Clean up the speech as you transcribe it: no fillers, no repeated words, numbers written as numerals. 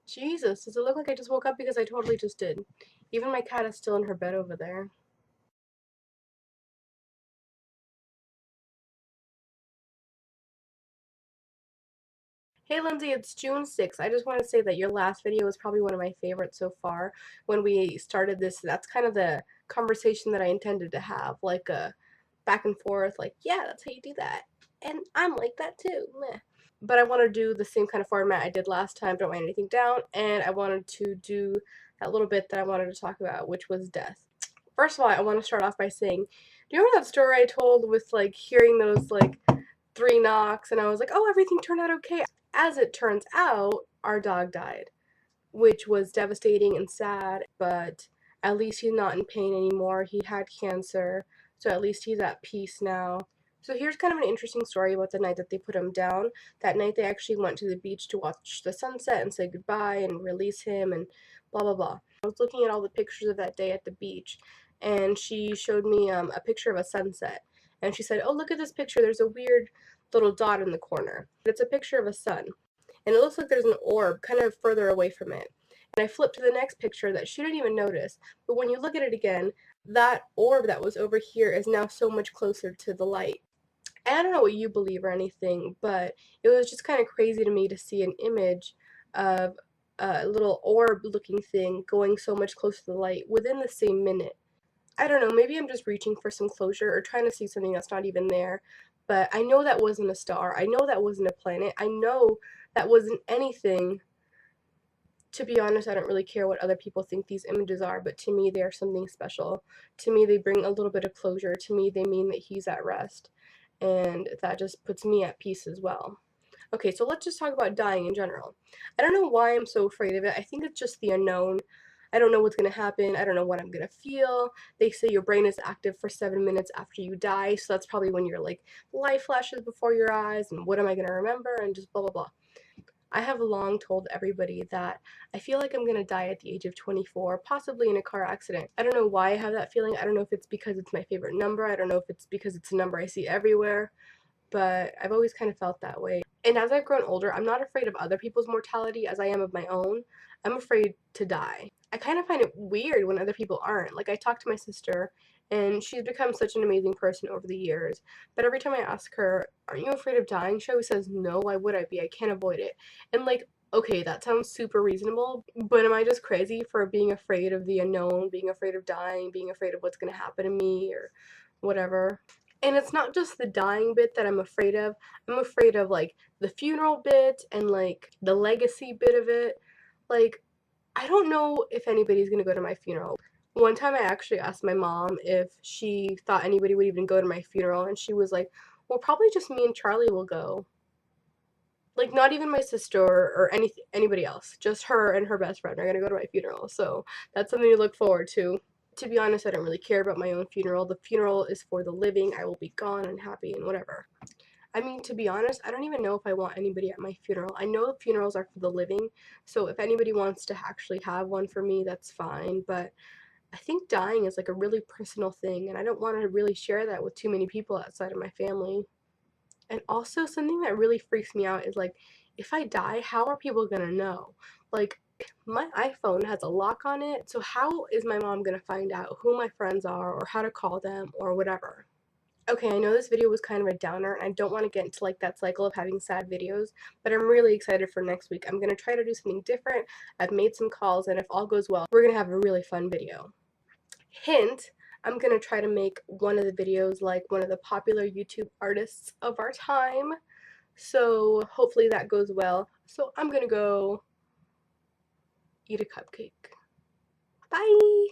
Jesus, does it look like I just woke up? Because I totally just did. Even my cat is still in her bed over there. Hey Lindsay, it's June 6th. I just want to say that your last video was probably one of my favorites so far. When we started this, that's kind of the conversation that I intended to have, like a back and forth, like, yeah, that's how you do that. And I'm like that too. Meh. But I want to do the same kind of format I did last time, don't write anything down, and I wanted to do that little bit that I wanted to talk about, which was death. First of all, I want to start off by saying, do you remember that story I told with like hearing those like 3 knocks and I was like, oh, everything turned out okay? As it turns out, our dog died, which was devastating and sad, but at least he's not in pain anymore. He had cancer, so at least he's at peace now. So here's kind of an interesting story about the night that they put him down. That night they actually went to the beach to watch the sunset and say goodbye and release him and blah blah blah. I was looking at all the pictures of that day at the beach, and she showed me a picture of a sunset. And she said, oh, look at this picture. There's a weird little dot in the corner. It's a picture of a sun. And it looks like there's an orb kind of further away from it. And I flipped to the next picture that she didn't even notice. But when you look at it again, that orb that was over here is now so much closer to the light. And I don't know what you believe or anything, but it was just kind of crazy to me to see an image of a little orb looking thing going so much closer to the light within the same minute. I don't know, maybe I'm just reaching for some closure or trying to see something that's not even there. But I know that wasn't a star. I know that wasn't a planet. I know that wasn't anything. To be honest, I don't really care what other people think these images are, but to me, they are something special. To me, they bring a little bit of closure. To me, they mean that he's at rest. And that just puts me at peace as well. Okay, so let's just talk about dying in general. I don't know why I'm so afraid of it. I think it's just the unknown. I don't know what's going to happen. I don't know what I'm going to feel. They say your brain is active for 7 minutes after you die, so that's probably when your like life flashes before your eyes and what am I going to remember and just blah blah blah. I have long told everybody that I feel like I'm going to die at the age of 24, possibly in a car accident. I don't know why I have that feeling. I don't know if it's because it's my favorite number. I don't know if it's because it's a number I see everywhere, but I've always kind of felt that way. And as I've grown older, I'm not afraid of other people's mortality as I am of my own. I'm afraid to die. I kind of find it weird when other people aren't. Like, I talk to my sister, and she's become such an amazing person over the years. But every time I ask her, aren't you afraid of dying? She always says, no, why would I be? I can't avoid it. And, like, okay, that sounds super reasonable, but am I just crazy for being afraid of the unknown, being afraid of dying, being afraid of what's going to happen to me, or whatever? And it's not just the dying bit that I'm afraid of. I'm afraid of like the funeral bit and like the legacy bit of it. Like, I don't know if anybody's gonna go to my funeral. One time I actually asked my mom if she thought anybody would even go to my funeral, and she was like, well, probably just me and Charlie will go. Like, not even my sister or anybody else. Just her and her best friend are gonna go to my funeral. So that's something to look forward to. To be honest, I don't really care about my own funeral. The funeral is for the living. I will be gone and happy and whatever. I mean, to be honest, I don't even know if I want anybody at my funeral. I know funerals are for the living, so if anybody wants to actually have one for me, that's fine, but I think dying is like a really personal thing, and I don't want to really share that with too many people outside of my family. And also, something that really freaks me out is like, if I die, how are people gonna know? Like, my iPhone has a lock on it, so how is my mom gonna find out who my friends are or how to call them or whatever? Okay, I know this video was kind of a downer, and I don't want to get into like that cycle of having sad videos, but I'm really excited for next week. I'm going to try to do something different. I've made some calls, and if all goes well, we're going to have a really fun video. Hint, I'm going to try to make one of the videos like one of the popular YouTube artists of our time. So hopefully that goes well. So I'm going to go eat a cupcake. Bye!